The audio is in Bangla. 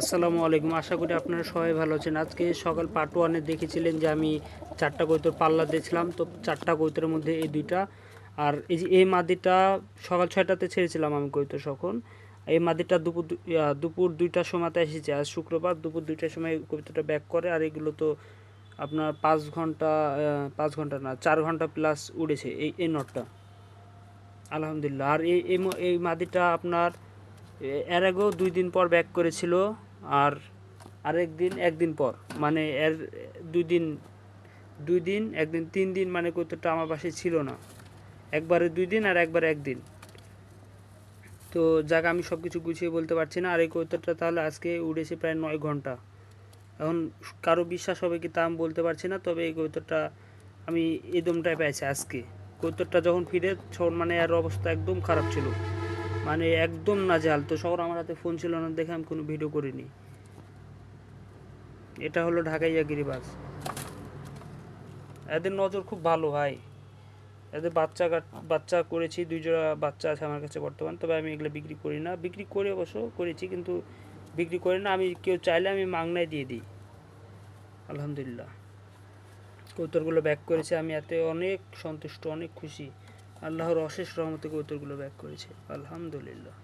আসসালামু আলাইকুম। আশা করি আপনারা সবাই ভালো আছেন। আজকে সকাল পার্ট ওয়ানে দেখেছিলেন যে আমি 4টা কবুতর পাল্লা দিয়েছিলাম, তো 4টা কবুতরের মধ্যে এই 2টা আর এই যে এই মাদিটা সকাল 6টাতে ছেড়েছিলাম আমি কবুতর তখন। এই মাদিটা দুপুর 2টার সময়তে এসেছে, আজ শুক্রবার দুপুর 2টার সময় কবুতরটা ব্যাক করে। আর এগুলো তো আপনার 5 ঘন্টা 5 ঘন্টা না 4 ঘন্টা প্লাস উড়েছে এই নটটা, আলহামদুলিল্লাহ। আর এই মাদিটা আপনার এর আগেও 2 দিন পর ব্যাক করেছিল। আর একদিন পর, মানে এর 2 দিন 2 দিন একদিন 3 দিন, মানে কতটা আমার বাসায় ছিল না। একবারে 2 দিন আর একবারে একদিন। তো যাক, আমি সব কিছু গুছিয়ে বলতে পারছি না। আর এই কবুতরটা তাহলে আজকে উড়েছে প্রায় 9 ঘন্টা। এখন কারো বিশ্বাস হবে কি তা আমি বলতে পারছি না, তবে এই কবুতরটা আমি এই দমটায় পেয়েছি আজকে। কবুতরটা যখন ফিরে তখন মানে এর অবস্থা একদম খারাপ ছিল, মানে একদম নাজেহাল। তো শহর আমার হাতে ফোন ছিল না দেখে আমি কোনো ভিডিও করিনি। এটা হলো ঢাকাইয়া গিরিবাজ। এদের নজর খুব ভালো ভাই। এদের বাচ্চা করেছি, 2 জোড়া বাচ্চা আছে আমার কাছে বর্তমান। তবে আমি এগুলো বিক্রি করি না, বিক্রি করে অবশ্য করেছি, কিন্তু বিক্রি করি না। আমি কেউ চাইলে আমি মাংনায় দিয়ে দিই। আলহামদুলিল্লাহ, কবুতরগুলো ব্যাক করেছে, আমি এতে অনেক সন্তুষ্ট, অনেক খুশি। আল্লাহর অশেষ রহমতে কবুতরগুলো ব্যাক করেছে, আলহামদুলিল্লাহ।